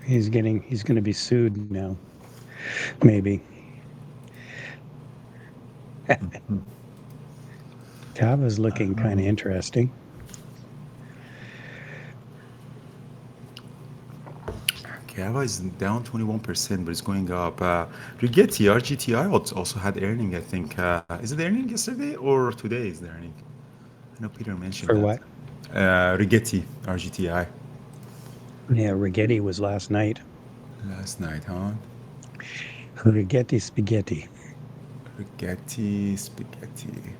he's going to be sued now. Maybe. Kava's looking kind of interesting. Kava is down 21%, but it's going up. Rigetti, RGTI also had earning, I think. Is it earning yesterday or today is the earning? I know Peter mentioned For that. what? Rigetti, RGTI. Yeah, Rigetti was last night. Last night, huh? Rigetti spaghetti. Rigetti, spaghetti.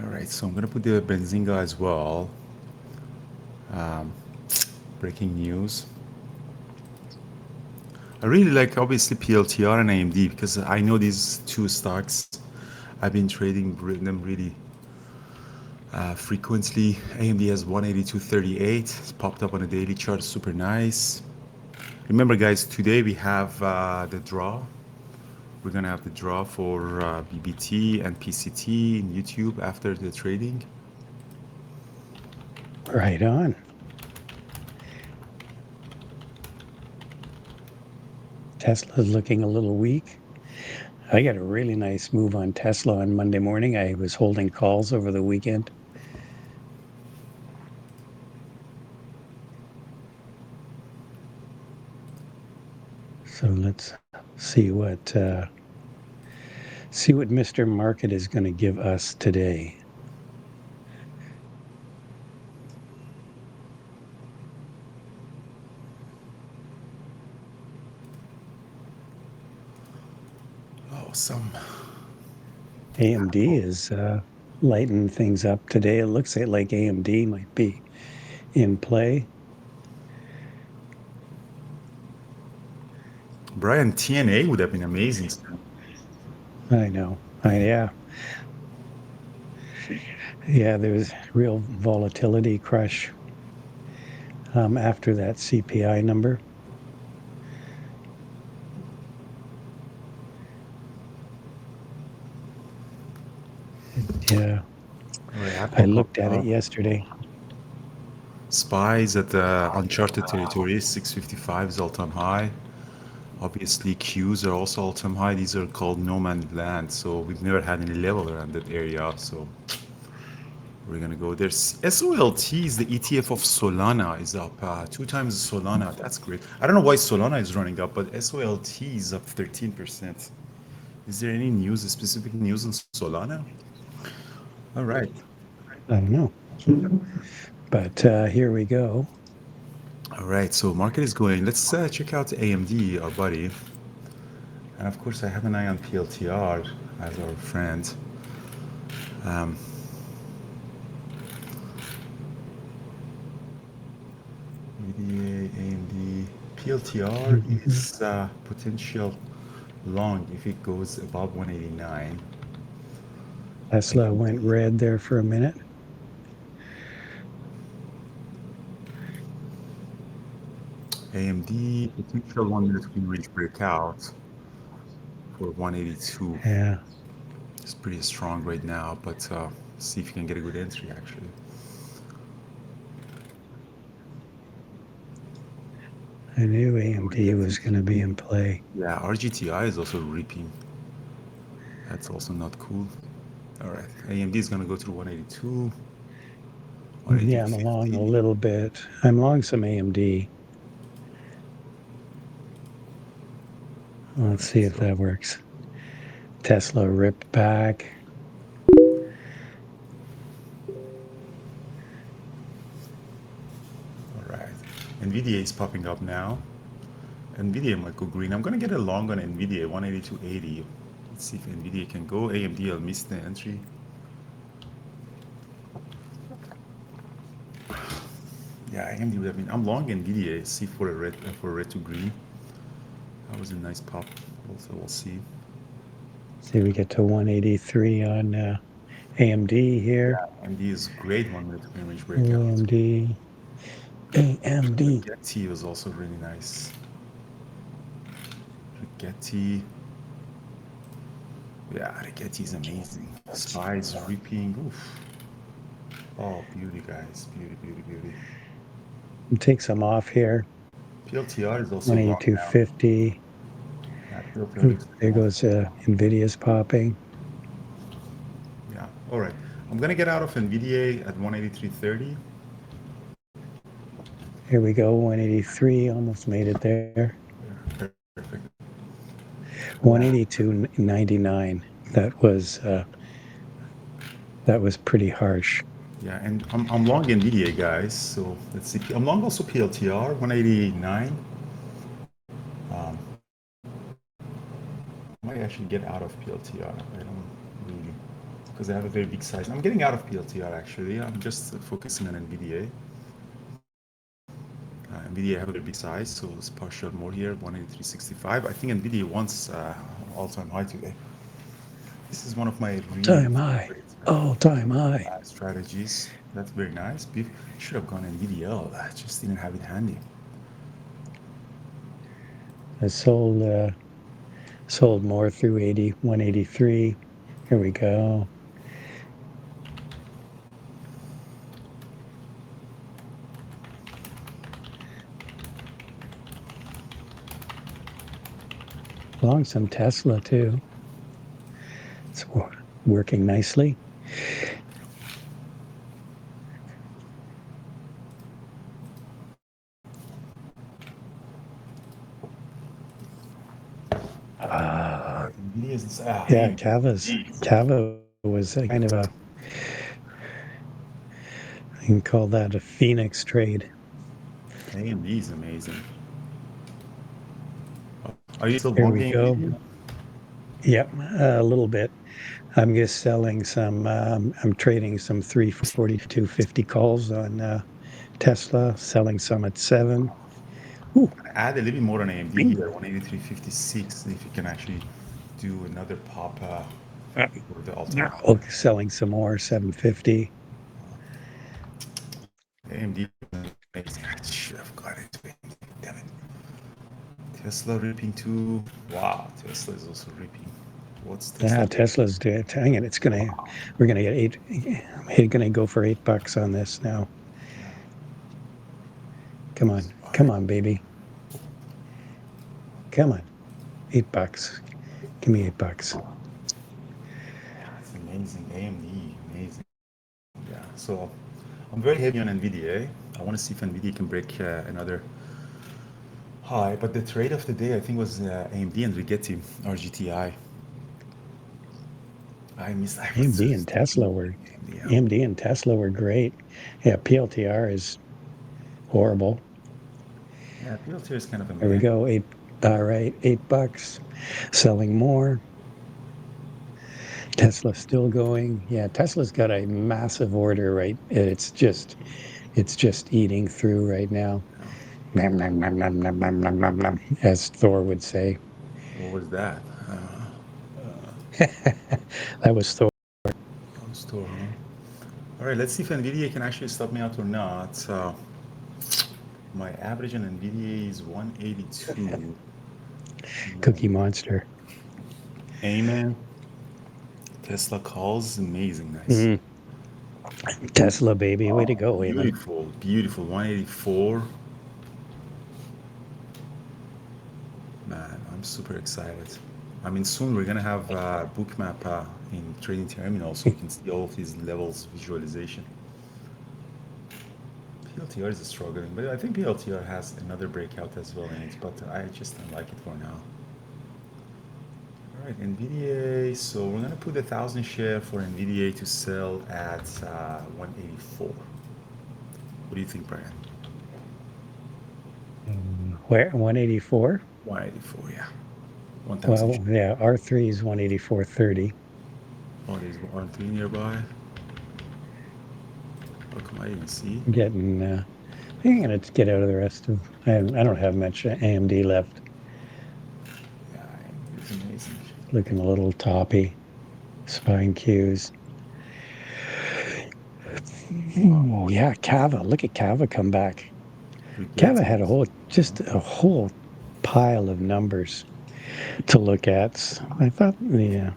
All right, so I'm going to put the Benzinga as well. Breaking news. I really like obviously PLTR and AMD because I know these two stocks. I've been trading them really frequently. AMD has 182.38. It's popped up on a daily chart, super nice. Remember, guys, today we have the draw. We're gonna have the draw for BBT and PCT in YouTube after the trading. Right on. Tesla's looking a little weak. I got a really nice move on Tesla on Monday morning. I was holding calls over the weekend. So let's see what Mr. Market is going to give us today. Awesome. AMD is lighting things up today. It looks like AMD might be in play. Brian, TNA would have been amazing. I know. Yeah. Yeah, there was real volatility crush after that CPI number. Yeah, All right, I Apple looked popped at it up. yesterday. Spies at the uncharted territory, 655 is all-time high. Obviously, Qs are also all-time high. These are called no man's land, so we've never had any level around that area. So we're gonna go there. SOLT is the ETF of Solana is up two times Solana. That's great. I don't know why Solana is running up, but SOLT is up 13%. Is there any news, specific news on Solana? All right. I don't know, but here we go. All right, so market is going. Let's check out AMD, our buddy. And of course, I have an eye on PLTR as our friend. VDA, AMD, PLTR Mhm. is potential long if it goes above 189. Tesla went red there for a minute. AMD potential 1 minute win range breakout for 182. Yeah, It's pretty strong right now, but see if you can get a good entry actually. I knew We're AMD getting was going to be in play. yeah, RGTI is also ripping. That's also not cool. All right, AMD is gonna go through 182, Yeah, I'm along a 182.50. little bit. I'm long some AMD. All Let's right, see if so that works. Tesla ripped back. all right, Nvidia is popping up now. Nvidia might go green. I'm gonna get a long on Nvidia 182.80. Let's see if Nvidia can go. AMD, I'll miss the entry. Yeah, AMD would have been. I'm long Nvidia. See for red to green. That was a nice pop. Also, we'll see. See, we get to 183 on AMD here. AMD is great 1 minute green range breakout. AMD, AMD. Rigetti was also really nice. Rigetti, yeah, Rigetti is amazing. Spies reaping. Oof. Oh, beauty, guys. Beauty, beauty, beauty. Take some off here. PLTR is also gone now. 182.50. Yeah, PLTR Ooh, looks there nice. goes Nvidia's popping. Yeah. All right. I'm gonna get out of NVDA at 183.30. Here we go. 183. Almost made it there. Perfect. Wow. 182.99. That was pretty harsh. Yeah, and I'm long NVDA, guys. So let's see. I'm long also PLTR 189. Um, I might actually get out of PLTR. I don't really, because I have a very big size. I'm getting out of PLTR actually. I'm just focusing on NVDA. NVIDIA have a very big size, so it's partial more here, 183.65. I think NVIDIA wants all-time high today. This is one of my really Time high. favorite All-time high. strategies. That's very nice. Should have gone NVDL. I just didn't have it handy. I sold more through 183. Here we go. Long some Tesla too. It's working nicely. NVIDIA is Yeah, AMD. Cava was a kind of a, you can call that a Phoenix trade. AMD is amazing. Are you still Here long we go. AMD? Yep, a little bit. I'm just selling some. I'm trading some 342.50 calls on Tesla, selling some at 7. Ooh, Add a little bit more on AMD bing. here, 183.56. If you can actually do another pop for the all-time high. Selling some more 750. AMD amazing. I should have got into AMD. Damn it. Tesla ripping too. Wow, Tesla is also ripping. What's Yeah, Tesla doing? Tesla's doing. Hang it. We're gonna get eight. We're gonna go for $8 on this now. Yeah, Come on, baby. Come on, $8. Give me $8. it's amazing. AMD, amazing. Yeah, so I'm very heavy on NVIDIA. I want to see if NVIDIA can break another high, but the trade of the day I think was AMD and Rigetti, RGTI. I was AMD and just Tesla were AMD, yeah. AMD and Tesla were great. Yeah, PLTR is horrible. Yeah, PLT is kind of a There we meh. go. All right, $8. Selling more. Tesla's still going. Yeah, Tesla's got a massive order, right? It's just eating through right now. Nom, nom, nom, nom, nom, nom, nom, nom, nom, as Thor would say. What was that? That was Thor. Store, huh? All right, let's see if NVIDIA can actually stop me out or not. My average on NVIDIA is 182. Cookie Monster. Amen. Tesla calls, amazing, nice. Mm, Tesla, baby. Way to Oh, go, Eamon. beautiful, beautiful. 184. Man, I'm super excited. I mean, soon we're gonna have Bookmap in Trading Terminal, so we can see all of these levels visualization. PLTR is struggling, but I think PLTR has another breakout as well in it, but I just don't like it for now. All right, NVIDIA. So we're gonna put 1,000 share for NVIDIA to sell at 184. What do you think, Brian? Where? 184? 184, yeah. 1,000 Well, share. yeah, R3 is 184.30. Oh, there's one three nearby. How come I didn't see? Getting, I'm going to get out of the rest of, I don't have much AMD left. Yeah, it's amazing. Looking a little toppy. Spine cues. Oh, yeah, Kava. Look at Kava come back. We get Kava had just a whole pile of numbers to look at. I thought, yeah,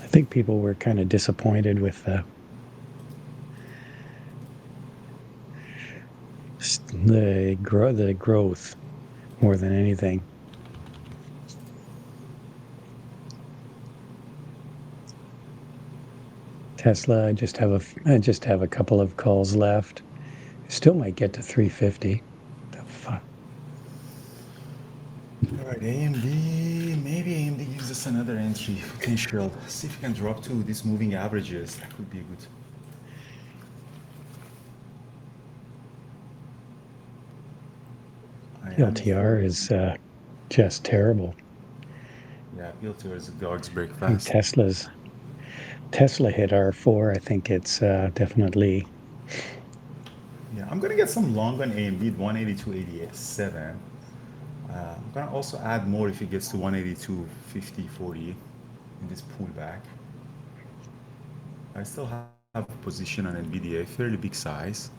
I think people were kind of disappointed with the growth more than anything. Tesla, I just have a couple of calls left. Still might get to 350. The fuck. All right, AMD. Maybe AMD gives us another entry potential. See if we can drop to these moving averages. That could be good. LTR is just terrible. Yeah, LTR is a dog's I think breakfast. Tesla hit R4. I think it's definitely. Yeah, I'm gonna get some long on AMD 182.87. I'm gonna also add more if it gets to 182.50.40 in this pullback. I still have a position on NVIDIA, fairly big size.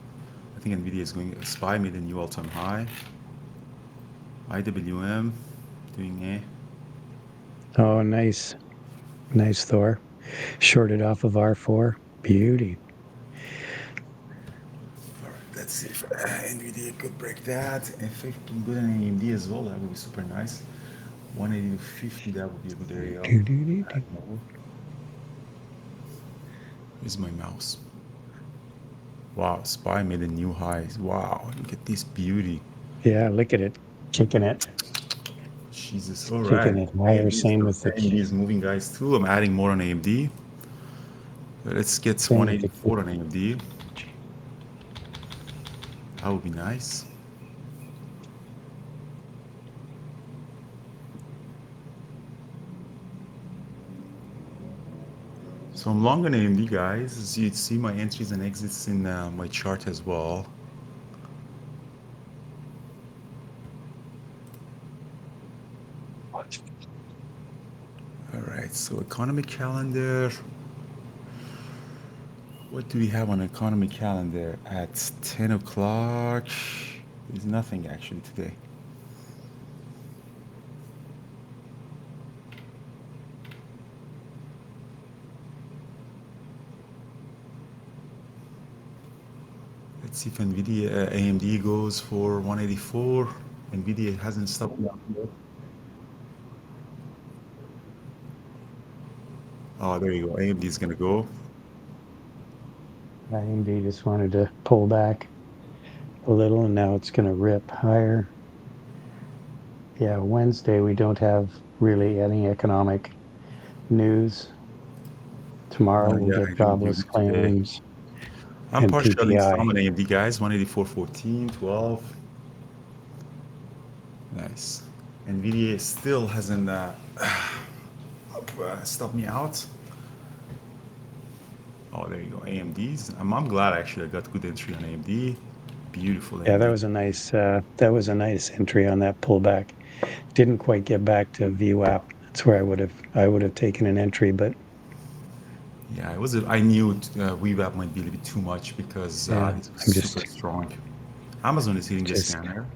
I think NVIDIA is going. SPY made a new all-time high. IWM doing Oh, nice, Thor. Shorted off of R4. Beauty. All right, let's see if NVIDIA could break that. If it can go on AMD as well, that would be super nice. 180.50, that would be a good area. Do-do-do-do. Where's my mouse? Wow, SPY made a new high. Wow, look at this beauty. Yeah, look at it. Kicking it. Jesus. All Kicking right. it higher. Same with the AMD is moving, guys, too. I'm adding more on AMD. Let's get same with the 184 on AMD. That would be nice. So I'm long on AMD, guys. As you see my entries and exits in my chart as well. All right, so economic calendar. What do we have on economy calendar at 10 o'clock? There's nothing actually today. Let's see if NVIDIA, AMD goes for 184. NVIDIA hasn't stopped down yet. Oh, there you go. AMD is gonna go. AMD just wanted to pull back a little, and now it's going to rip higher. Yeah, Wednesday we don't have really any economic news. Tomorrow we'll Yeah, get I didn't do jobless it today. claims I'm and partially PPI. some on AMD, guys. 184.14, 12. Nice. NVIDIA still hasn't stopped me out. Oh, there you go. AMDs. I'm glad actually I got good entry on AMD. Beautiful Yeah, AMD. that was a nice entry on that pullback. Didn't quite get back to VWAP. That's where I would have taken an entry, but Yeah, it was. I knew WeWap might be a little bit too much because yeah, it's I'm super strong. Amazon is hitting the just scanner.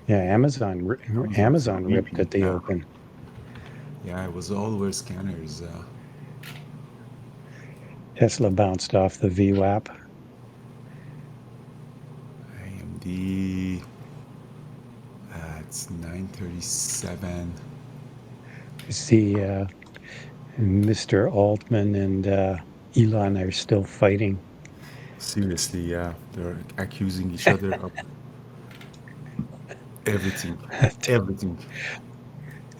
yeah, Amazon is Amazon ripped weeping. at the open. Yeah, it was all over scanners. Tesla bounced off the VWAP. AMD at 937. You see, Mr. Altman and Elon are still fighting. Seriously, yeah, they're accusing each other of everything, everything.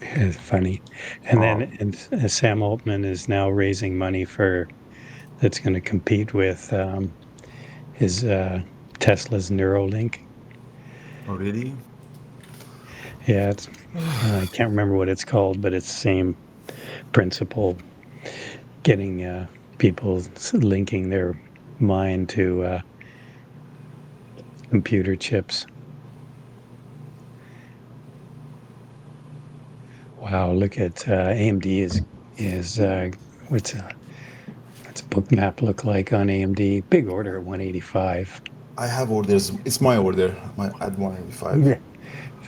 It's funny. And Wow. then Sam Altman is now raising money that's going to compete with his Tesla's Neuralink. Already? Yeah, I can't remember what it's called, but it's the same principle. Getting people linking their mind to computer chips. Wow, look at AMD is what's Bookmap look like on AMD? Big order at 185. I have orders. It's my order. My at 185. Yeah,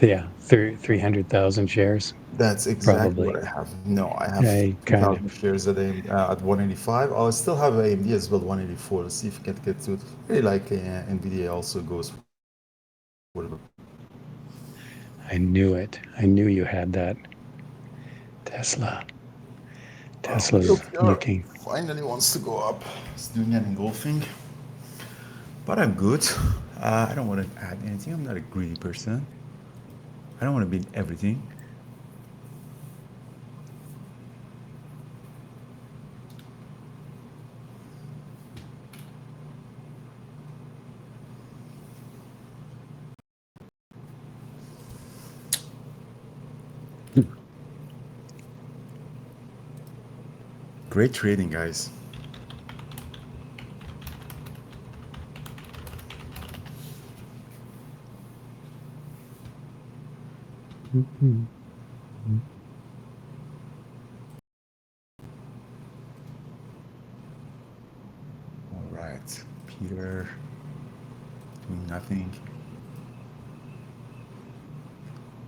Yeah, 300,000 shares, That's exactly what probably. I have. No, I have I kind 2,000 of, shares at at 185. I'll still have AMD as well, 184. Let's see if we can get to it. Really like NVIDIA also goes whatever. I knew it. I knew you had that. Tesla. Tesla's PLTR looking. finally wants to go up. It's doing an engulfing, but I'm good. I don't want to add anything. I'm not a greedy person. I don't want to be in everything. Great trading, guys. Mhm. All right, Peter doing nothing.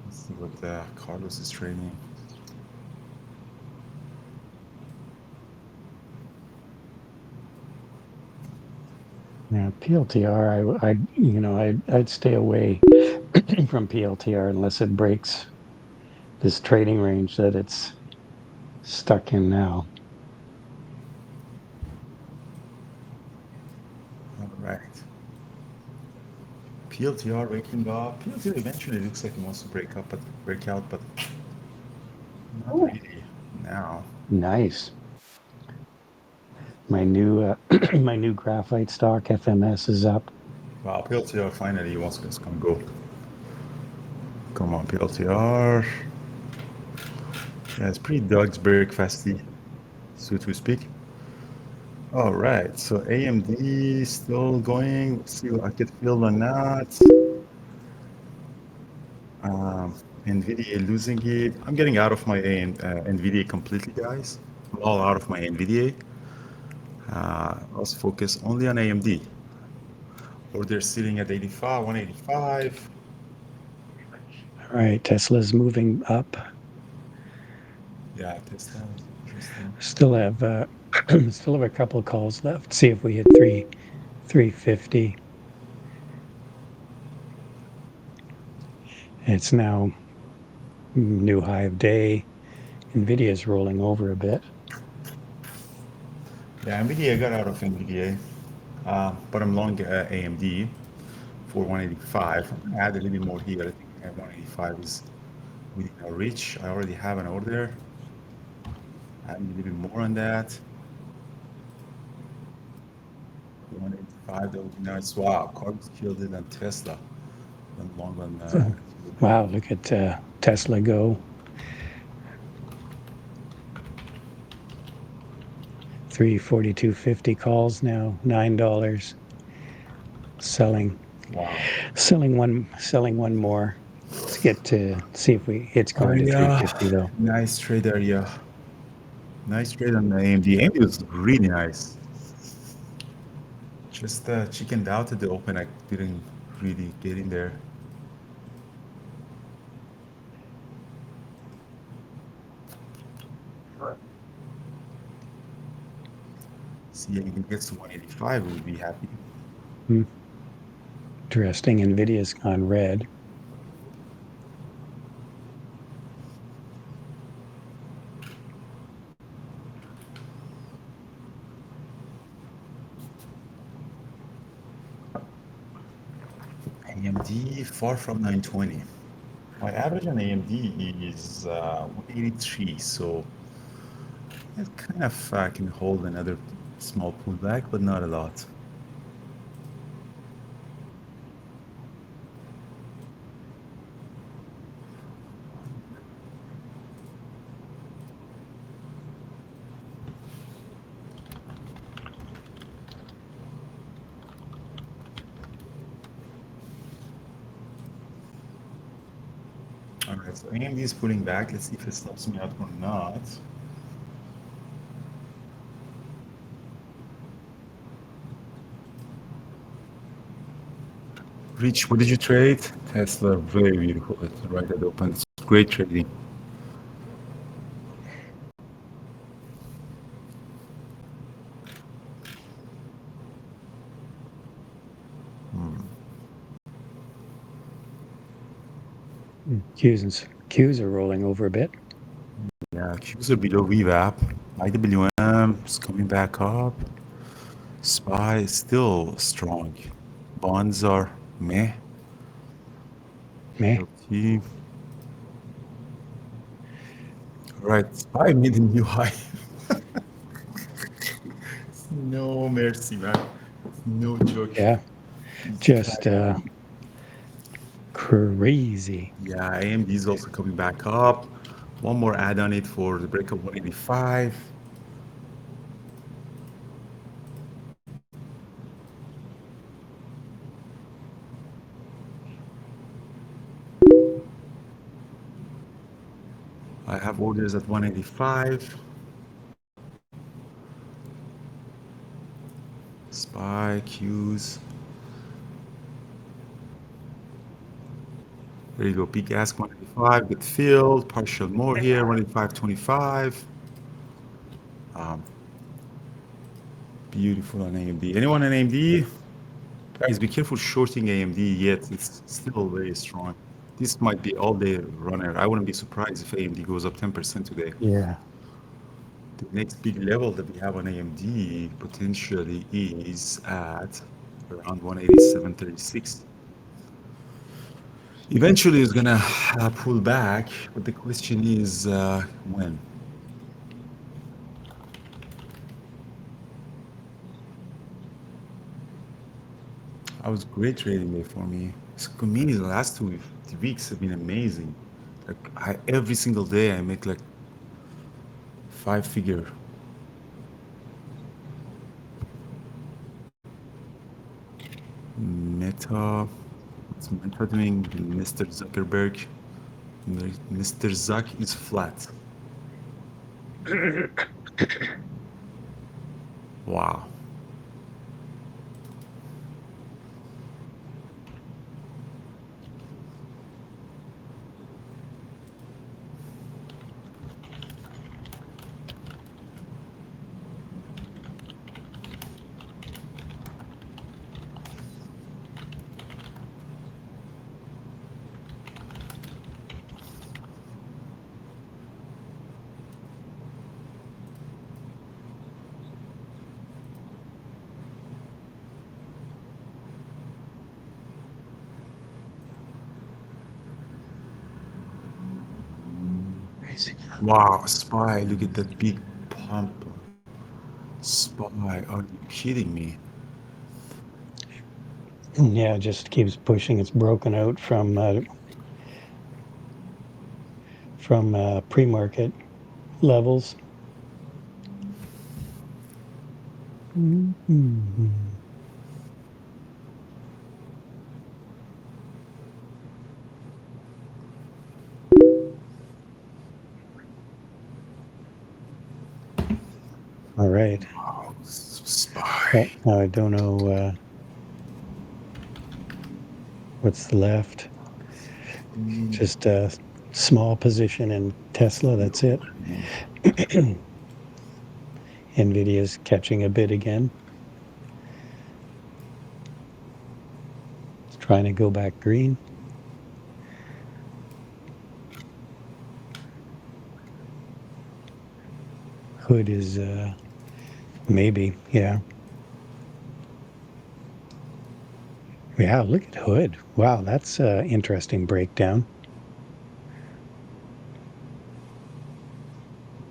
Let's see what Carlos is trading. Yeah, PLTR. I'd stay away from PLTR unless it breaks this trading range that it's stuck in now. All right. PLTR waking up. PLTR eventually looks like it wants to break out, but not Oh, really now. nice. My new my new graphite stock FMS is up. Wow, PLTR finally wants to come go. Come on, PLTR. Yeah, it's pretty dog's breakfasty, so to speak. All right, so AMD still going. Let's see what I get filled or not. Um, NVIDIA losing it. I'm getting out of my NVIDIA completely, guys. I'm all out of my NVIDIA. Let's focus only on AMD. Or they're sitting at 85, 185. All right, Tesla's moving up. Yeah, Tesla is interesting. Still have still have a couple of calls left. See if we hit 350. It's now new high of day. Nvidia's rolling over a bit. Yeah, NVIDIA, I got out of NVIDIA, but I'm long AMD for 185. I'm gonna add a little bit more here. I think 185 is within our reach. I already have an order. Add a little bit more on that. 185, that would be nice. Wow, Carbs killed it on Tesla. I'm long on Wow, look at Tesla go. 342.50 calls now, $9. Selling wow. selling one more. Let's get to see if it's going to Yeah, 350 though. nice trade there, yeah. Nice trade on the AMD. AMD was really nice. Just chickened out at the open. I didn't really get in there. See, if it gets to 185, we'll be happy. Hmm. Interesting. Nvidia's gone red. AMD far from 920. My average on AMD is 183, so it kind of can hold another small pullback, but not a lot. All right, so AMD is pulling back. Let's see if it stops me out or not. Rich, what did you trade? Tesla, very beautiful. It's right at open. It's great trading. Qs are rolling over a bit. Yeah, Qs are below VWAP. IWM is coming back up. SPY is still strong. Bonds are meh. Meh. LT. All right, SPY made a new high. No mercy, man. No joke. Yeah, just crazy. Yeah, AMD is also coming back up. One more add on it for the break of 185. I have orders at 185. SPY, Qs. There you go. Peak ask 185. Get filled. Partial more here. 185.25. Beautiful on AMD. Anyone on AMD? Guys, be careful shorting AMD yet. It's still very strong. This might be all day runner. I wouldn't be surprised if AMD goes up 10% today. Yeah. The next big level that we have on AMD potentially is at around 187.36. Eventually, it's gonna pull back, but the question is when. I was great trading day for me. Me, the last 2 weeks have been amazing. Like every single day, I make like 5-figure. Meta, what's Meta doing? Mr. Zuckerberg. Mr. Zuck is flat. Wow. Wow, SPY, look at that big pump. SPY, are you kidding me? Yeah, it just keeps pushing. It's broken out from pre-market levels. Mm-hmm. All right. Wow, SPY. Now I don't know what's left. Just a small position in Tesla. That's it. Nvidia's catching a bid again. It's trying to go back green. Hood is maybe, yeah. Yeah, look at Hood. Wow, that's an interesting breakdown.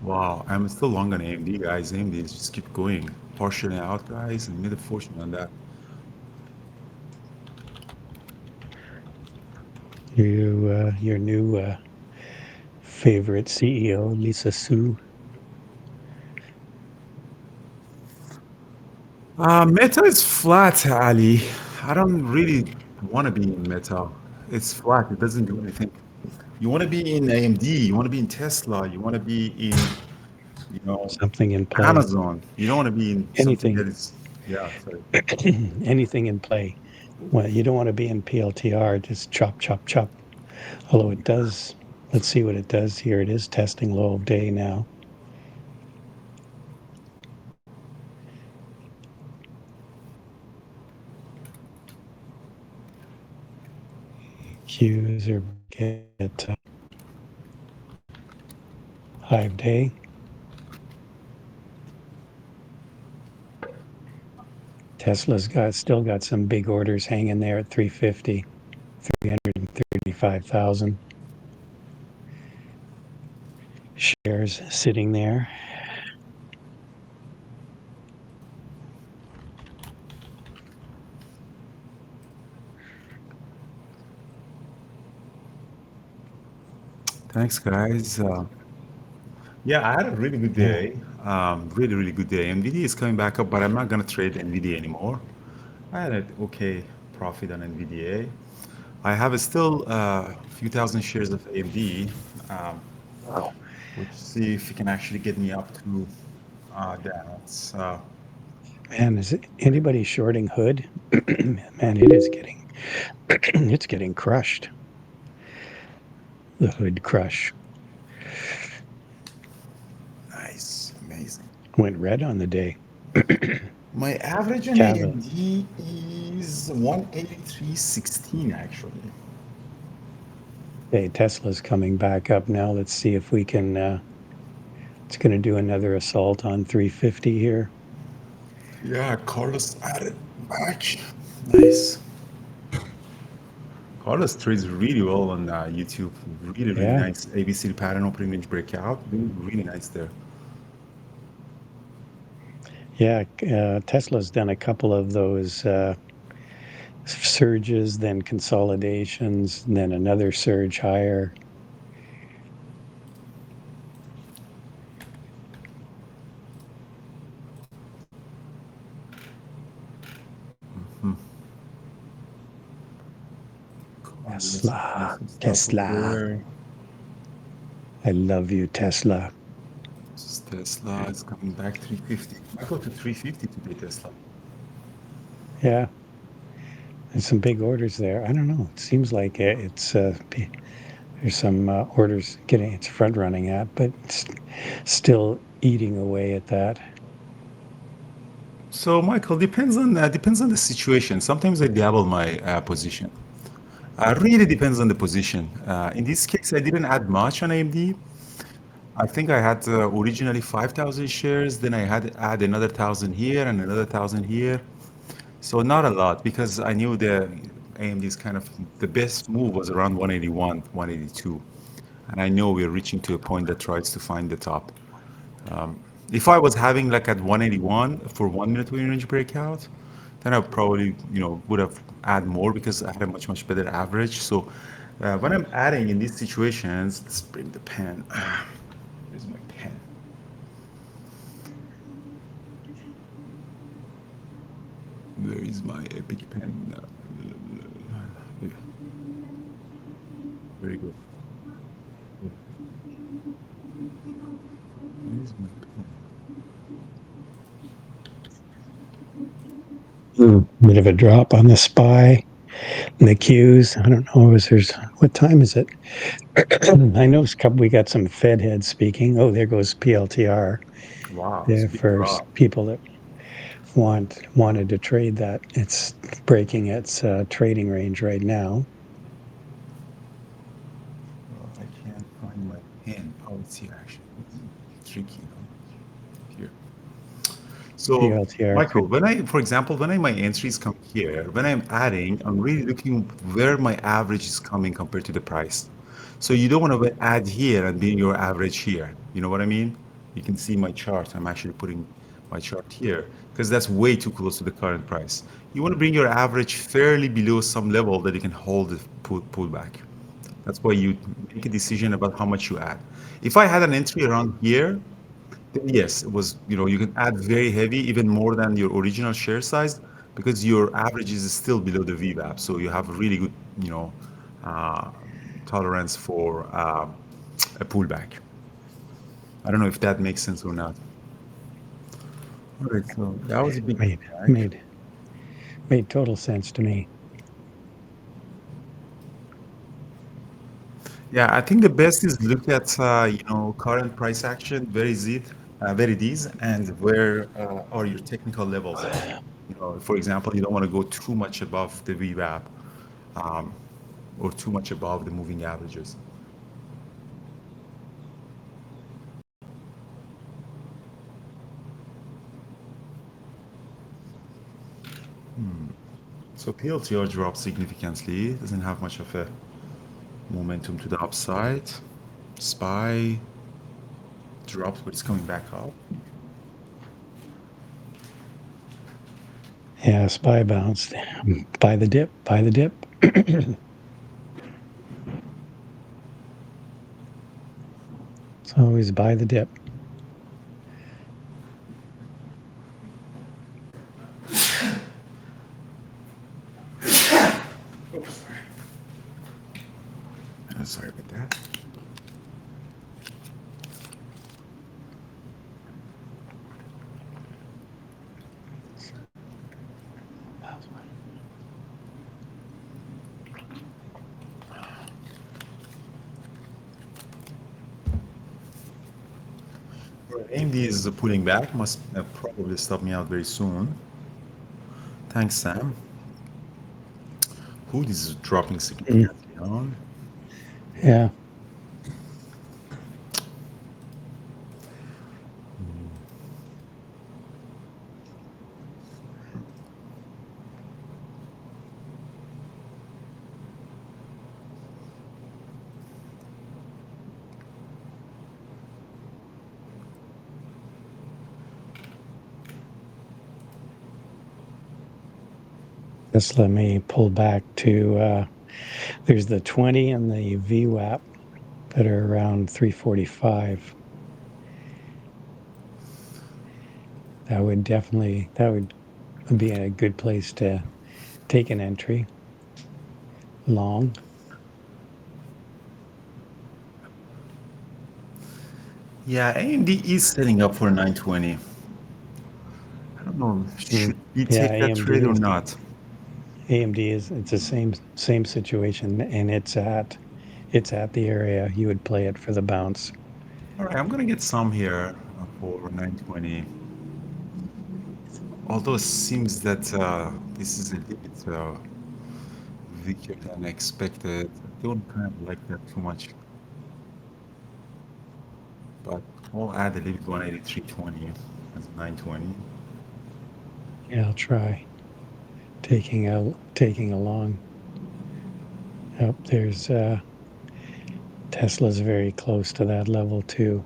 Wow, I'm still long on AMD, guys. AMD is just keep going. Partially out, guys, and made a fortune on that. Your new favorite CEO, Lisa Su. Meta is flat, Ali. I don't really want to be in Meta. It's flat. It doesn't do anything. You want to be in AMD. You want to be in Tesla. You want to be in, Something in play. Amazon. You don't want to be in something Anything. that is, yeah. Sorry. Anything in play. Well, you don't want to be in PLTR, just chop, chop, chop. Although it does, let's see what it does here. It is testing low of day now. Qs are at 5 day. Tesla's still got some big orders hanging there at 350, 335,000 shares sitting there. Thanks, guys. Yeah, I had a really good Yeah. day. Really, really good day. NVIDIA is coming back up, but I'm not gonna trade NVIDIA anymore. I had an okay profit on NVDA. I have still a few thousand shares of AMD, um, which see if you can actually get me up to that. Man, is anybody shorting Hood? Man, it is getting it's getting crushed. The Hood crush Nice, amazing. went red on the day. My average on Cava. AMD is 183.16 actually. Hey, Tesla's coming back up now. Let's see if we can. It's going to do another assault on 350 here. Yeah, Carlos added back. Nice. Carlos trades really well on YouTube. Really, really Yeah, nice. ABC pattern opening range breakout. Really nice there. yeah. Tesla's done a couple of those surges, then consolidations, and then another surge higher. Tesla, Some stuff over Tesla. there. I love you, Tesla. This is Tesla is coming back 350. I go to 350 today, Tesla. Yeah, there's some big orders there. I don't know. It seems like it's there's some orders getting it's front running at, but it's still eating away at that. So, Michael, depends on the situation. Sometimes I dabble my position. Really depends on the position. In this case, I didn't add much on AMD. I think I had originally 5,000 shares. Then I had to add another 1,000 here and another 1,000 here. So not a lot because I knew the AMD's kind of the best move was around 181, 182. And I know we're reaching to a point that tries to find the top. If I was having like at 181 for 1 minute within range breakout, then I probably, would have add more because I had a much, much better average. So when I'm adding in these situations, let's bring the pen. Where's my pen? Where is my epic pen? Yeah, very good. Where is my pen? Bit of a drop on the SPY and the Qs. I don't know. What time is it? I know we got some Fed heads speaking. Oh, there goes PLTR. Wow, it's There a big for drop. people that wanted to trade that. It's breaking its trading range right now. I can't find my pen. Oh, it's here actually. Tricky, huh? Here. So, PLTR Michael, for example, when my entries come here, when I'm adding, I'm really looking where my average is coming compared to the price. So you don't want to add here and be your average here. You know what I mean? You can see my chart. I'm actually putting my chart here because that's way too close to the current price. You want to bring your average fairly below some level that you can hold the pullback. That's why you make a decision about how much you add. If I had an entry around here, then yes, it was, you can add very heavy, even more than your original share size, because your average is still below the VWAP. So you have a really good, you know, uh, tolerance for a pullback. I don't know if that makes sense or not. All right, so that was a big made pullback. made made total sense to me. Yeah, I think the best is look at current price action, where it is, and where are your technical levels. For example, you don't want to go too much above the VWAP, um, or too much above the moving averages. So PLTR dropped significantly. Doesn't have much of a momentum to the upside. SPY dropped, but it's coming back up. Yeah, SPY bounced. Buy the dip. Buy the dip. It's always buy the dip. Sorry about that. AMD is pulling back. Must probably stop me out very soon. Thanks, Sam. Hood is dropping significantly on. Yeah. Just let me pull back to there's the 20 and the VWAP that are around 345. That would be a good place to take an entry long. Yeah, AMD is setting up for 920. I don't know. Should we Yeah, take that trade or not? AMD it's the same situation, and it's at the area you would play it for the bounce. All right, I'm gonna get some here for 920. Although it seems that this is a little bit weaker than expected. I don't kind of like that too much. But I'll add a little bit 183.20 as 920. Yeah, I'll try taking a long. Oh, there's Tesla's very close to that level too.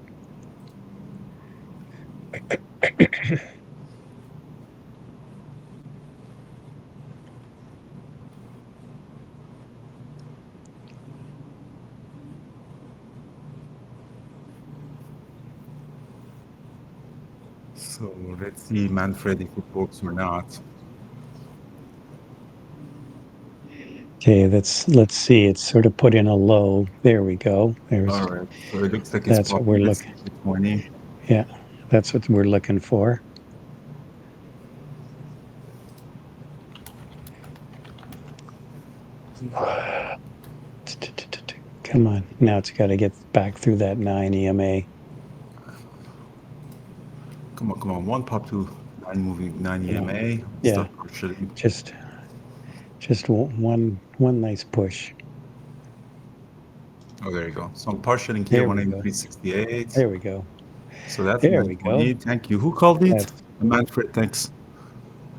So let's see, Manfred, if it works or not. Okay, let's see. It's sort of put in a low. There we go. All right, so it looks like it's That's what we're popping. Let's looking. see the 20. Yeah, that's what we're looking for. Come on. Now it's got to get back through that 9 EMA. Come on. One pop to 9 EMA. Yeah. Start partially. Just one nice push. Oh, there you go. So I'm partialing here, There we go. 183.68. There we go. So that's There we go. 920. Thank you. Who called it? That's, Manfred, thanks.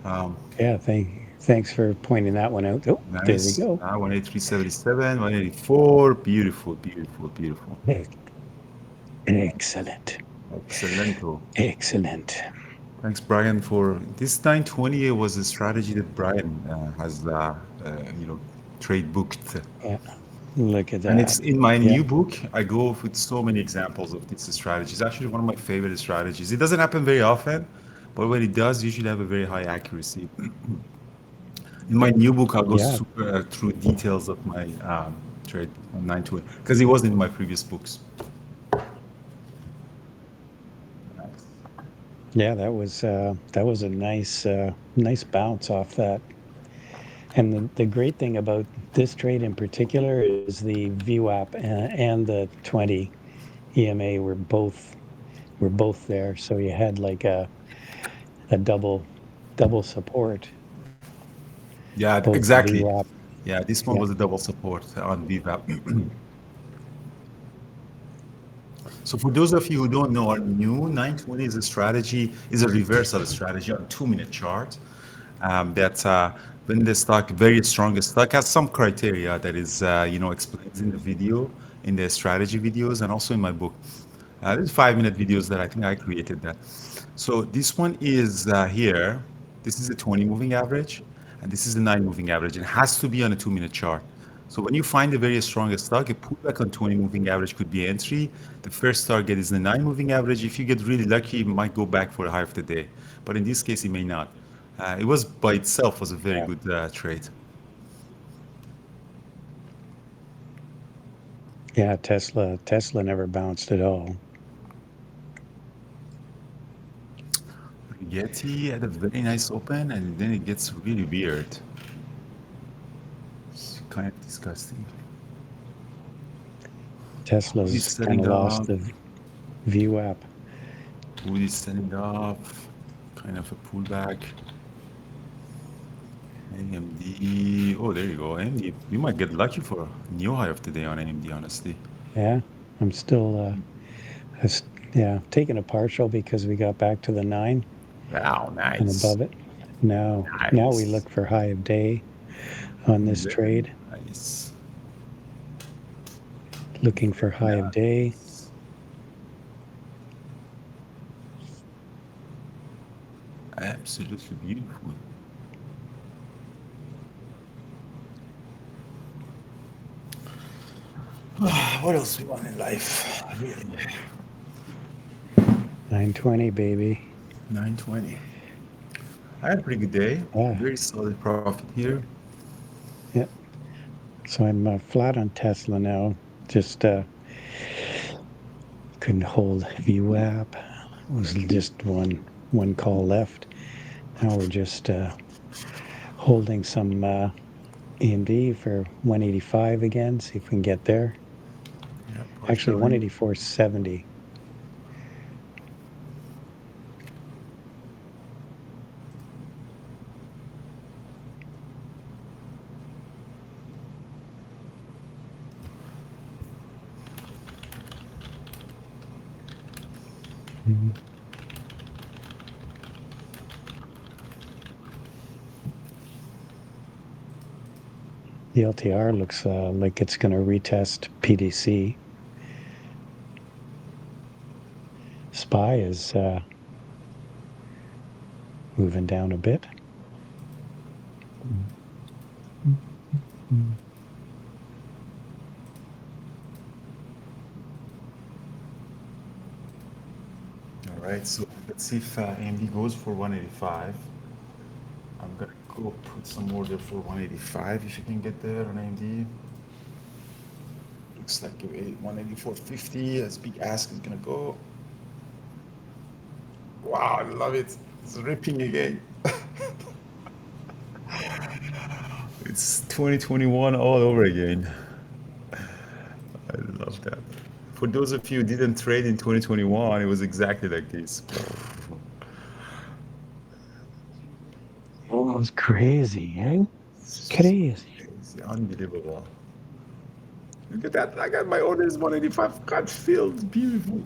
yeah, thanks for pointing that one out. Oh, Nice. there we go. 183.77, 184. Beautiful. Excellent. Excellento. Excellent. Thanks, Brian, for this 920 was a strategy that Brian has, trade booked. Yeah. Look at that. And it's in my new book. I go with so many examples of this strategy. It's actually one of my favorite strategies. It doesn't happen very often, but when it does, usually have a very high accuracy. In my new book, I'll go super through details of my trade on 920 because it wasn't in my previous books. Yeah, that was a nice bounce off that. And the great thing about this trade in particular is the VWAP and the 20 EMA were both there. So you had like a double support, Yeah, both the exactly. VWAP. Yeah, this one Yeah, was a double support on VWAP. So for those of you who don't know, our new 920 is a strategy, is a reversal strategy on 2-minute chart. That when the stock, very strong stock, has some criteria that is, explains in the video, in the strategy videos, and also in my book. There's 5-minute videos that I think I created that. So this one is here. This is a 20 moving average, and this is the 9 moving average. It has to be on a 2-minute chart. So when you find the very strongest stock, a pullback on 20 moving average could be entry. The first target is the 9 moving average. If you get really lucky, it might go back for a high of the day. But in this case, it may not. It was by itself was a very yeah, good trade. yeah. Tesla never bounced at all. Yeti had a very nice open, and then it gets really weird. It's kind of disgusting. Wood is Tesla's kind setting of lost up. the VWAP. Wood is setting up. Kind of a pullback. AMD. Oh, there you go. AMD. You might get lucky for a new high of the day on AMD, honestly. Yeah, I'm still yeah, taking a partial because we got back to the 9 Wow, and nice. above it. Now we Nice. look for high of day on this Very trade. nice. Looking for Very high of day. nice. Absolutely beautiful. What else we want in life? Really? 920, baby. 920. I had a pretty good day. Yeah, Very solid profit here. yeah. So I'm flat on Tesla now. Just couldn't hold VWAP. It was just one call left. Now we're just holding some AMD for 185 again. See if we can get there. Yeah, Actually, partially. 184.70. Mhm. The LTR looks like it's going to retest PDC. SPY is moving down a bit. Mhm. All right, so let's see if AMD goes for 185. I'm gonna go put some order for 185 if you can get there on AMD. Looks like 184.50 as big ask is gonna go. Wow, I love it. It's ripping again. It's 2021 all over again. I love that. For those of you who didn't trade in 2021, it was exactly like this. Oh, it's crazy, eh? It's just Crazy. crazy, unbelievable. Look at that. I got my orders 185 got filled. Beautiful.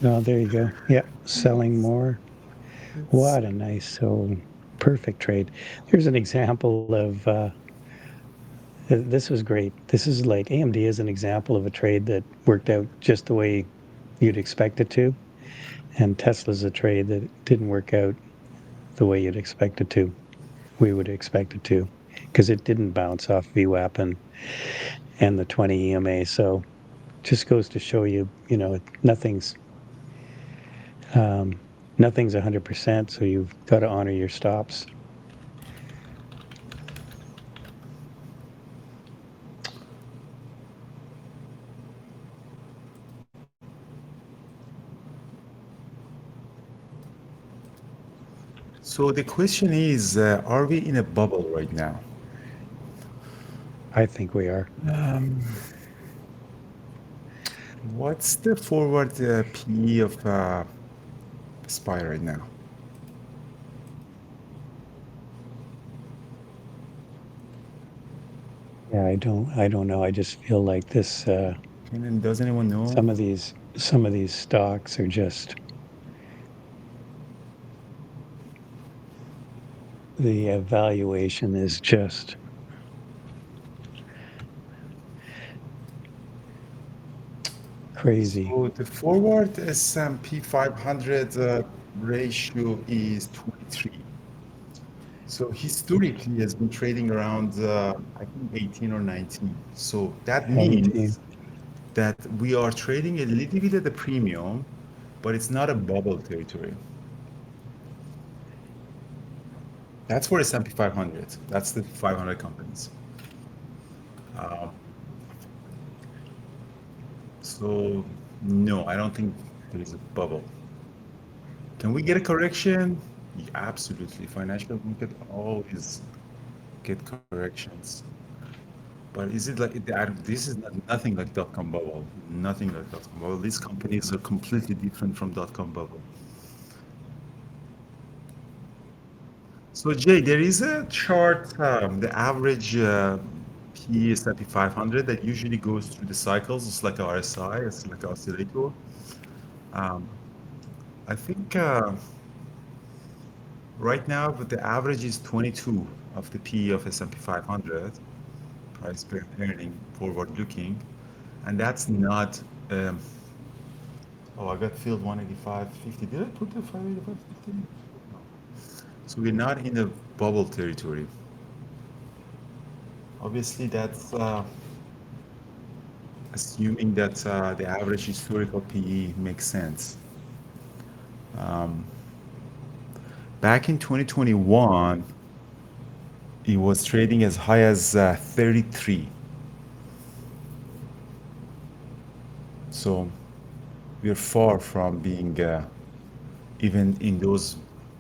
Oh, there you go. Yeah, selling more. It's What a nice, so perfect trade. Here's an example of this was great. This is like AMD is an example of a trade that worked out just the way you'd expect it to, and Tesla's a trade that didn't work out the way you'd expect it to. We would expect it to, because it didn't bounce off VWAP and the 20 EMA. So just goes to show you, um, nothing's 100%. So you've got to honor your stops. so the question is, are we in a bubble right now? I think we are. What's the forward PE of SPY right now? Yeah, I don't know. I just feel like this. And does anyone know? Some of these stocks are just the valuation is just crazy. So the forward S&P 500 ratio is 23. So historically has been trading around I think 18 or 19. So that 18. means that we are trading a little bit at a premium, but it's not a bubble territory. That's for S&P 500. That's the 500 companies. So no, I don't think there is a bubble. Can we get a correction? Yeah, absolutely. Financial market always get corrections. But is it like this is nothing like dot-com bubble? Nothing like dot-com bubble. These companies are completely different from dot-com bubble. So Jay, there is a chart, the average PE is 500 that usually goes through the cycles. It's like a RSI, it's like an oscillator. Um, I think right now the average is 22 of the PE of S&P 500, price per earning forward looking, and that's not. Um, oh, I got filled 185.50. Did I put the 585.50? No. So we're not in the bubble territory. Obviously, that's assuming that the average historical PE makes sense. Back in 2021, it was trading as high as 33. So we're far from being even in those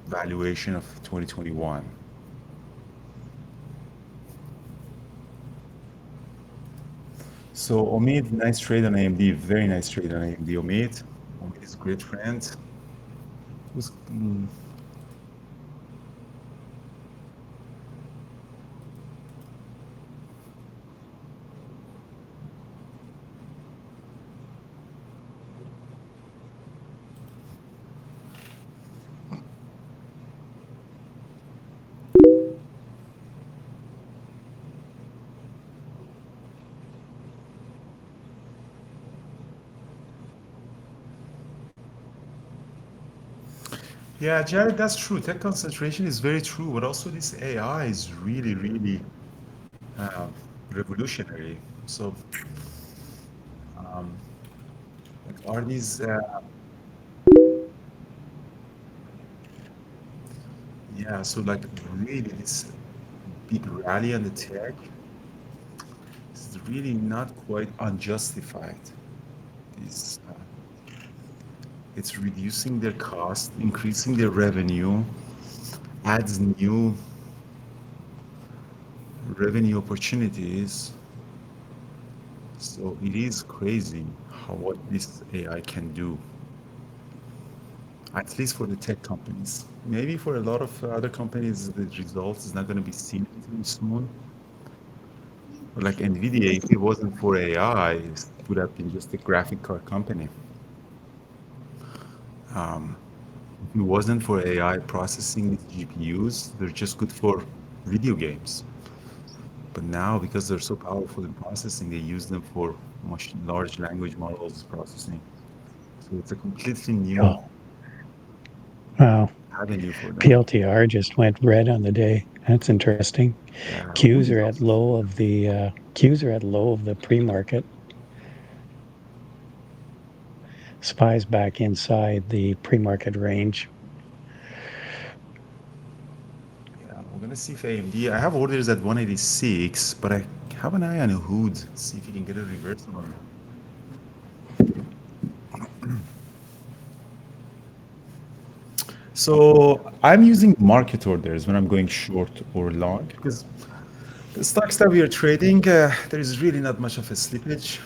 valuation of 2021. So Omid, nice trade on AMD, very nice trade on AMD. Omid is a great friend. Who's, yeah, Jared, that's true. Tech concentration is very true, but also this AI is really, really uh, revolutionary. So, like, are these, yeah, so like really this big rally on the tech is really not quite unjustified. It's, it's reducing their cost, increasing their revenue, adds new revenue opportunities. So it is crazy how what this AI can do, at least for the tech companies. Maybe for a lot of other companies, the results is not going to be seen anytime soon. But like NVIDIA, if it wasn't for AI, it would have been just a graphic card company. If it wasn't for AI processing these GPUs, they're just good for video games. But now, because they're so powerful in processing, they use them for large language models processing. So it's a completely new Oh, wow. avenue for them. PLTR just went red on the day. That's interesting. Yeah, Qs are at low of the Qs are at low of the pre-market. SPY's back inside the pre-market range. yeah, we're gonna see if AMD. I have orders at 186, but I have an eye on a hood. See if you can get a reversal. So I'm using market orders when I'm going short or long because The stocks that we are trading, there is really not much of a slippage.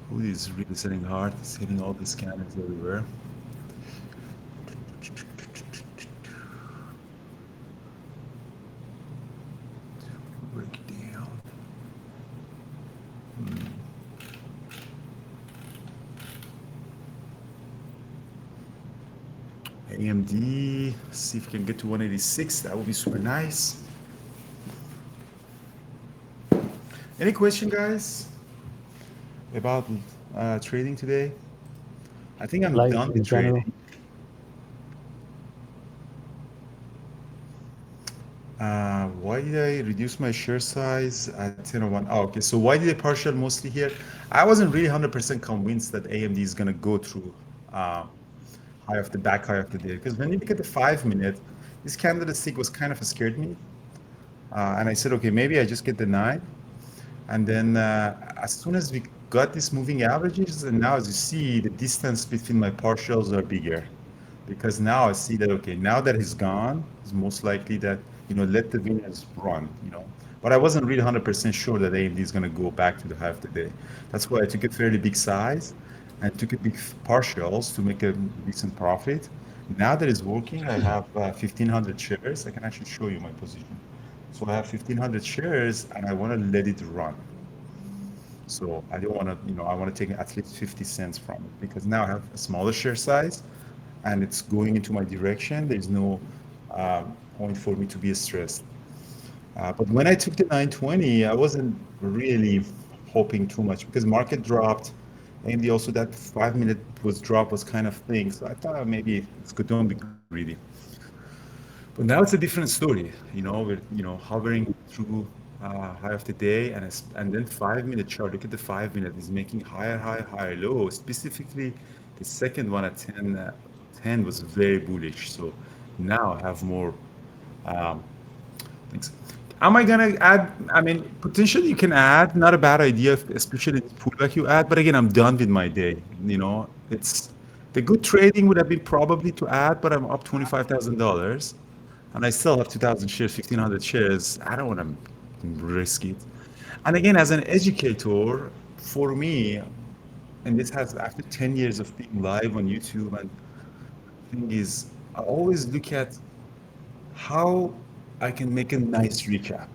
Who is really selling hard? It's hitting all the scanners everywhere. Break it down. AMD, see if we can get to 186. That would be super nice. Any question, guys, about trading today? I think I'm Life done in with general. trading. Why did I reduce my share size at 10:01? Oh, okay. So why did I partial mostly here? I wasn't really 100% convinced that AMD is going to go through high of the back high of the day. Because when you look at the 5 minute, this candlestick was kind of scared me. And I said, okay, maybe I just get denied. And then as soon as we got these moving averages, and now as you see, the distance between my partials are bigger. Because now I see that, okay, now that he's gone, it's most likely that, let the winners run. But I wasn't really 100% sure that AMD is going to go back to the high of the day. That's why I took a fairly big size and took a big partials to make a decent profit. Now that it's working, I have 1,500 shares. I can actually show you my position. So I have 1,500 shares and I want to let it run. So I don't want to, I want to take at least 50 cents from it because now I have a smaller share size and it's going into my direction. There's no point for me to be stressed. But when I took the 920, I wasn't really hoping too much because market dropped. And also that 5 minute drop was kind of thing. So I thought maybe it's good, don't be greedy. But now it's a different story. We're hovering through high of the day, and then 5 minute chart. Look at the 5 minute is making higher high, higher low. Specifically, the second one at 10 was very bullish. So now I have more things. Am I gonna add? I mean, potentially you can add. Not a bad idea, especially the pullback you add. But again, I'm done with my day. It's the good trading would have been probably to add, but I'm up $25,000, and I still have 2,000 shares, 1,500 shares. I don't want to risk it. And again, as an educator, for me, and this has after 10 years of being live on YouTube, and the thing is, I always look at how I can make a nice recap.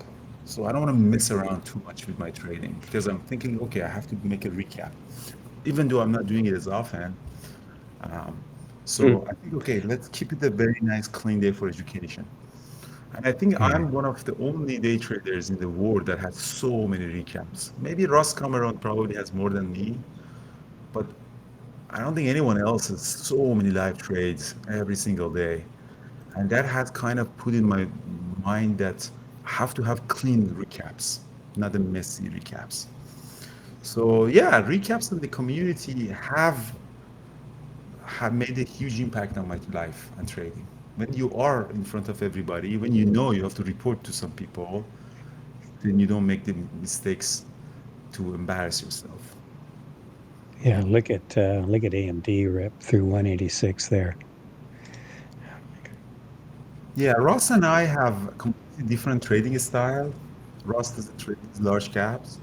So I don't want to mess around too much with my trading because I'm thinking, okay, I have to make a recap, even though I'm not doing it as often. Um, so I think, okay, let's keep it a very nice, clean day for education. And I think I'm one of the only day traders in the world that has so many recaps. Maybe Ross Cameron probably has more than me, but I don't think anyone else has so many live trades every single day. And that has kind of put in my mind that I have to have clean recaps, not the messy recaps. So yeah, recaps in the community have made a huge impact on my life and trading. When you are in front of everybody, when you know you have to report to some people, then you don't make the mistakes to embarrass yourself. Yeah, look at AMD rip through 186 there. Yeah, Ross and I have completely different trading style. Ross doesn't trade these large caps.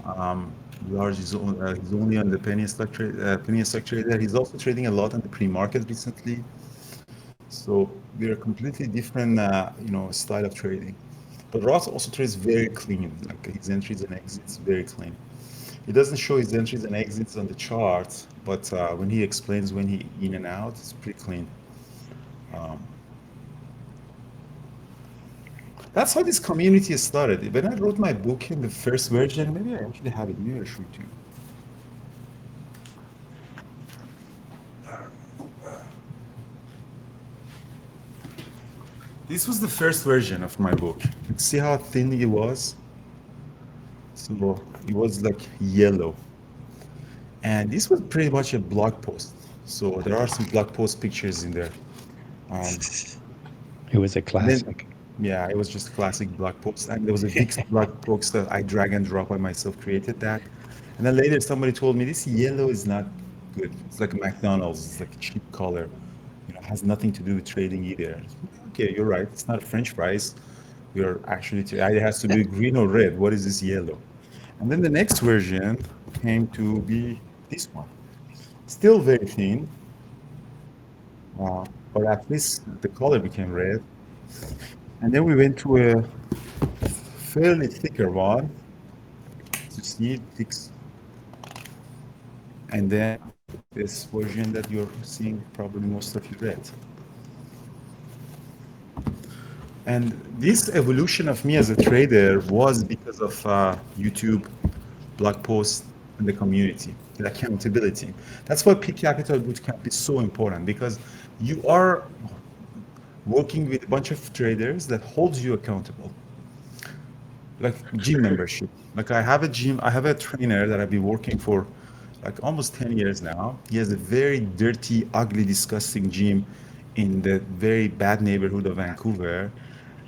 Um, Large is he's only on the penny stock trader. He's also trading a lot on the pre-market recently. So we're a completely different, style of trading. But Ross also trades very clean, like his entries and exits very clean. He doesn't show his entries and exits on the chart, but when he explains when he in and out, it's pretty clean. Um, that's how this community started. When I wrote my book in the first version, maybe I actually have it. Maybe I should too. This was the first version of my book. See how thin it was? So it was like yellow. And this was pretty much a blog post. So there are some blog post pictures in there. Um, It was a and then, classic. yeah, it was just a classic blog post. And there was a Wix blog post that I drag and drop. I myself created that. And then later somebody told me this yellow is not good. It's like a McDonald's. It's like a cheap color. It has nothing to do with trading either. Okay, you're right. It's not French fries. You're actually, it has to be green or red. What is this yellow? And then the next version came to be this one. Still very thin, uh, but at least the color became red. And then we went to a fairly thicker one to see it fix. And then this version that you're seeing, probably most of you read. And this evolution of me as a trader was because of YouTube, blog posts, and the community, the accountability. That's why Peak Capital Bootcamp is so important, because you are working with a bunch of traders that holds you accountable. Like gym membership. Like I have a gym, I have a trainer that I've been working for like almost 10 years now. He has a very dirty, ugly, disgusting gym in the very bad neighborhood of Vancouver.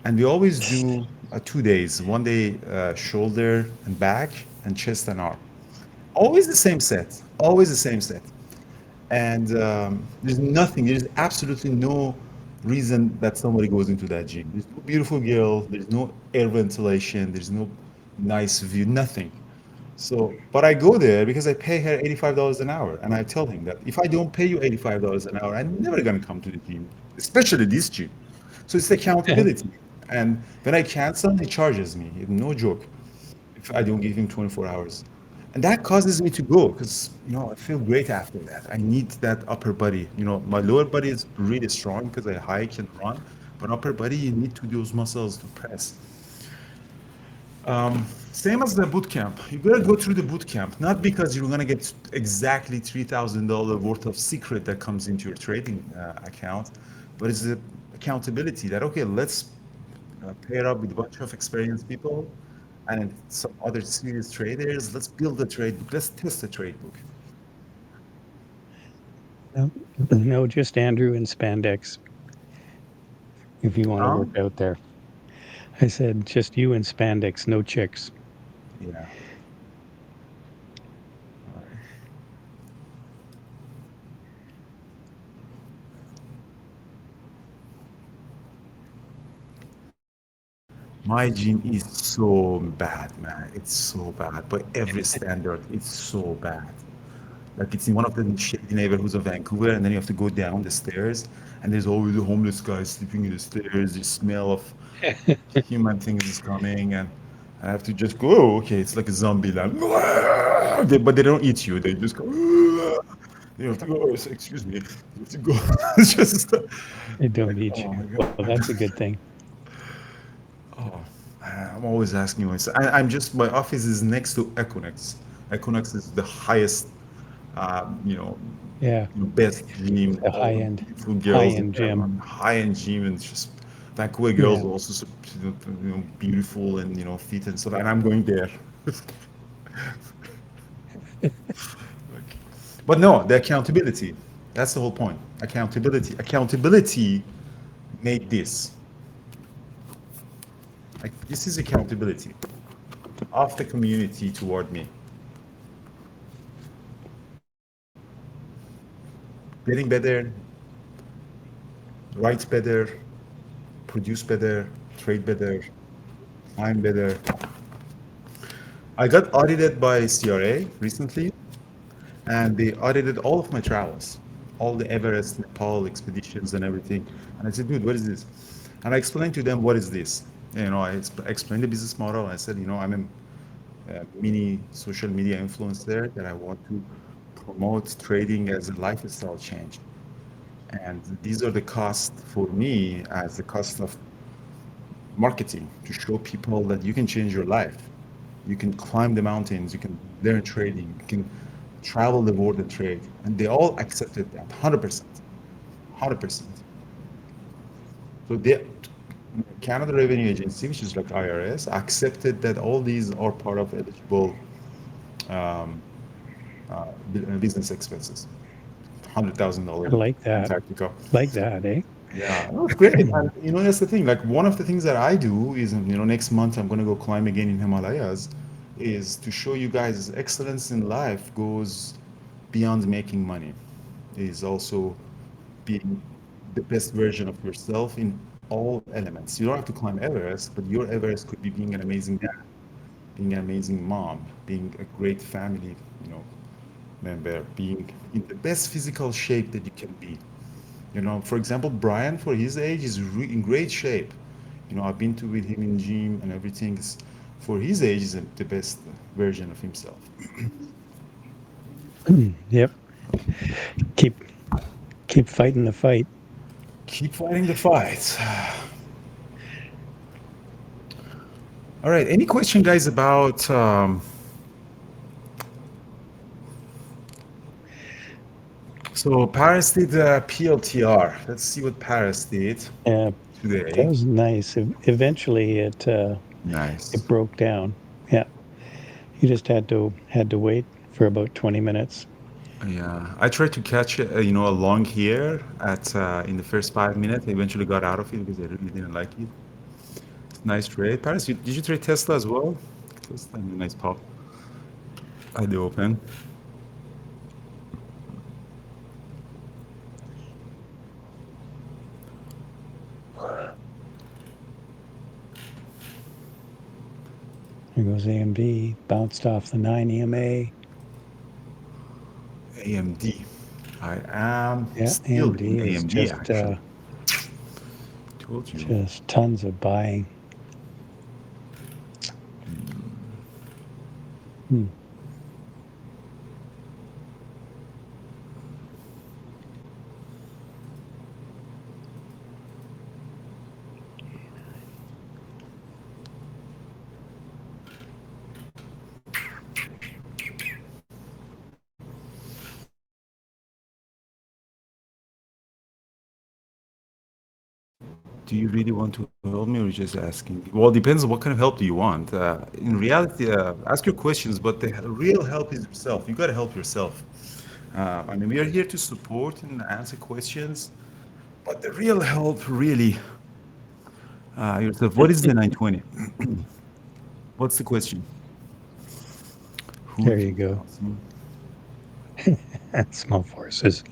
And we always do 2 days, one day shoulder and back and chest and arm. Always the same set, always the same set. And there's nothing, there's absolutely no reason that somebody goes into that gym. There's no beautiful girl, there's no air ventilation, there's no nice view, nothing. So, but I go there because I pay her $85 an hour. And I tell him that if I don't pay you $85 an hour, I'm never going to come to the gym, especially this gym. So it's accountability. And when I cancel, he charges me, no joke, if I don't give him 24 hours. And that causes me to go because, I feel great after that. I need that upper body. My lower body is really strong because I hike and run, but upper body, you need to do those muscles to press. Same as the boot camp. You gotta go through the boot camp, not because you're gonna get exactly $3,000 worth of secret that comes into your trading account, but it's the accountability that, okay, let's pair up with a bunch of experienced people and some other serious traders. Let's build a trade book. Let's test a trade book. No, no, just Andrew and spandex if you want to work Um, out there. I said just you and spandex, no chicks. yeah. My gene is so bad, man. It's so bad. By every standard, it's so bad. Like it's in one of the shady neighborhoods of Vancouver, and then you have to go down the stairs, and there's always a homeless guy sleeping in the stairs. The smell of human things is coming, and I have to just go. Oh, okay, it's like a zombie land. But they don't eat you. They just go. You have to go. "Oh, excuse me. You have to go. It's just They don't like, eat oh you. my Well, god. that's a good thing. Oh, I'm always asking myself. I'm just my office is next to Equinox. Equinox is the highest, you know, Yeah, best gym. the All the beautiful girls in there, gym. high-end gym, and it's just Vancouver girls Yeah. are also so, beautiful and fit and stuff. And I'm going there. But no, the accountability. That's the whole point. Accountability. Accountability made this. Like this is accountability of the community toward me. Getting better, write better, produce better, trade better, time better. I got audited by CRA recently, and they audited all of my travels, all the Everest, Nepal expeditions, and everything. And I said, dude, what is this? And I explained to them, what is this? I explained the business model. I said, I'm a mini social media influencer that I want to promote trading as a lifestyle change. And these are the costs for me as the cost of marketing to show people that you can change your life. You can climb the mountains, you can learn trading, you can travel the world and trade. And they all accepted that 100%. 100%. So the Canada Revenue Agency, which is like IRS, accepted that all these are part of eligible business expenses. $100,000 I like that. Antarctica. Like that, eh? Yeah, no, it's great. And that's the thing. Like one of the things that I do is, next month I'm gonna go climb again in Himalayas, is to show you guys excellence in life goes beyond making money. Is also being the best version of yourself in all elements. You don't have to climb Everest, but your Everest could be being an amazing dad, being an amazing mom, being a great family, member, being in the best physical shape that you can be. For example, Brian, for his age, is in great shape. I've been to with him in gym and everything. For his age, is the best version of himself. Yep. Keep keep fighting the fight. Keep fighting the fight. All right. Any question, guys, about so Paris did PLTR. Let's see what Paris did Yeah, that today. was nice. Eventually, it Nice. broke down. Yeah, you just had to wait for about 20 minutes. Yeah, I tried to catch along here at in the first 5 minutes. I eventually got out of it because I really didn't like it. Nice trade. Paris, did you trade Tesla as well? Tesla, nice pop at the open. There goes AMD, bounced off the 9 EMA. AMD. I am Yeah, still in AMD is AMD actually. Told you. just tons of buying. Hmm. Do you really want to help me or just asking? Well, it depends on what kind of help do you want. In reality, ask your questions, but the real help is yourself. You got to help yourself. We are here to support and answer questions, but the real help really yourself. What is the 920? What's the question? Who There you keeps go. bouncing? Small forces.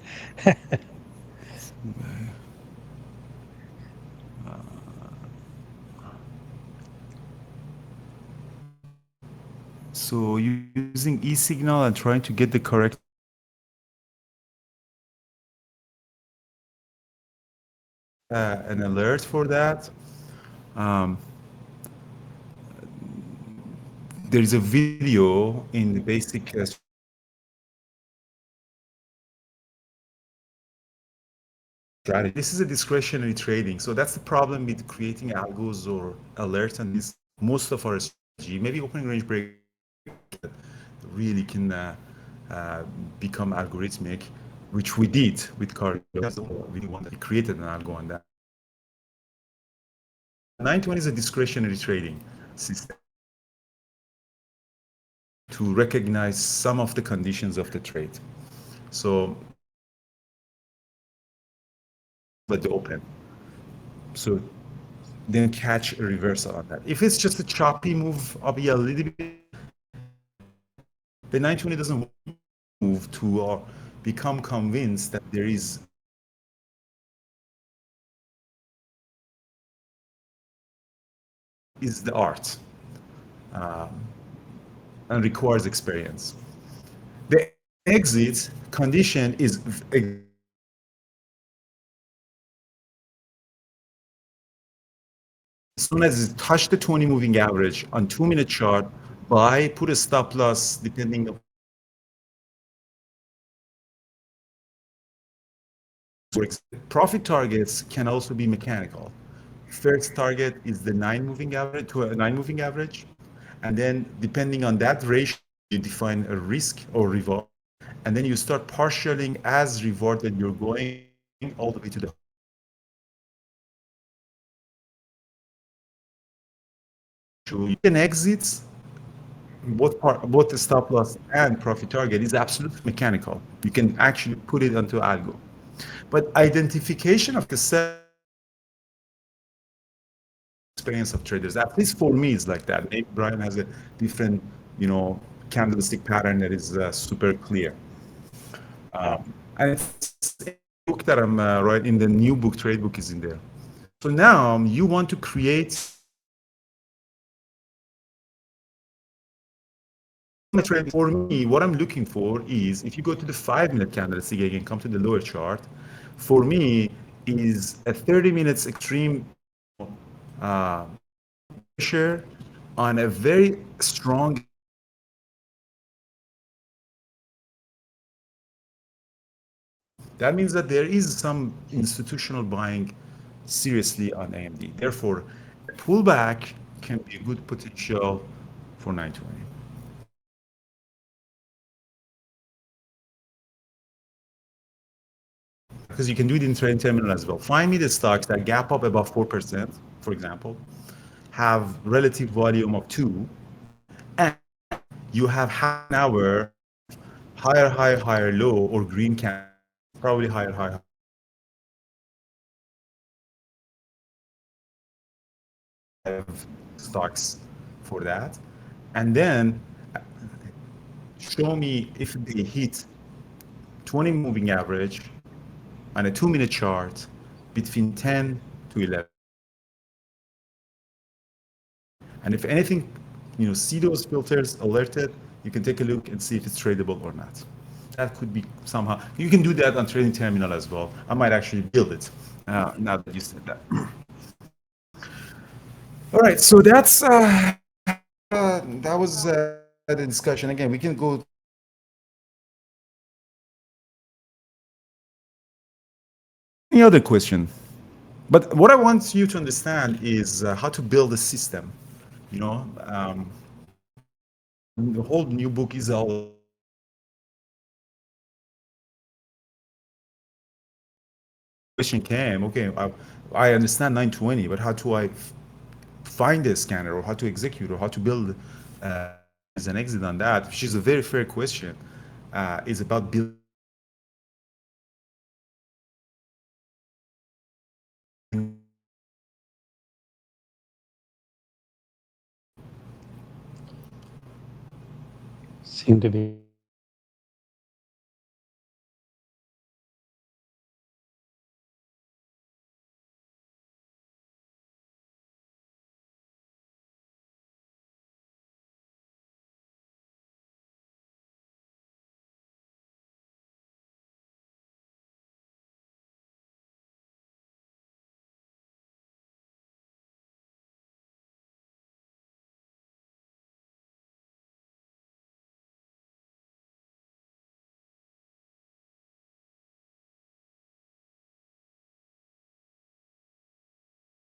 So using e-signal and trying to get the correct an alert for that. Um, there is a video in the basic strategy. This is a discretionary trading. So that's the problem with creating algos or alerts and this most of our strategy. Maybe opening range break really can become algorithmic, which we did with Cardio. That's the really one that created an algo on that. 920 is a discretionary trading system to recognize some of the conditions of the trade. So let it open. So then catch a reversal on that. If it's just a choppy move, I'll be a little bit. The 920 doesn't move to or become convinced that there is the art and requires experience. The exit condition is as soon as it touched the 20 moving average on 2-minute chart, buy, put a stop loss depending on profit targets can also be mechanical. First target is the 9 moving average, and then depending on that ratio, you define a risk or reward, and then you start partialing as rewarded you're going all the way to the. You can exit both the stop loss and profit target is absolutely mechanical. You can actually put it onto algo. But identification of the experience of traders, at least for me, is like that. Maybe Brian has a different, candlestick pattern that is super clear. And it's a book that I'm right in the new book, trade book is in there. So now you want to create a trade. For me, what I'm looking for is, if you go to the 5-minute candlestick again, come to the lower chart, for me is a 30 minutes extreme pressure on a very strong. That means that there is some institutional buying seriously on AMD. Therefore, a pullback can be a good potential for 920. Because you can do it in trade terminal as well. Find me the stocks that gap up above 4%, for example, have relative volume of 2, and you have half an hour higher, higher, higher, low, or green can, probably higher, higher, stocks for that. And then show me if they hit 20 moving average on a 2-minute chart between 10 to 11. And if anything, see those filters alerted, you can take a look and see if it's tradable or not. That could be somehow, you can do that on trading terminal as well. I might actually build it now that you said that. All right, so that was the discussion. Again, we can go any other question. But what I want you to understand is how to build a system. The whole new book is all question came. Okay, I understand 920, but how do I find a scanner, or how to execute, or how to build as an exit on that? Which is a very fair question. It's about building. Seem to be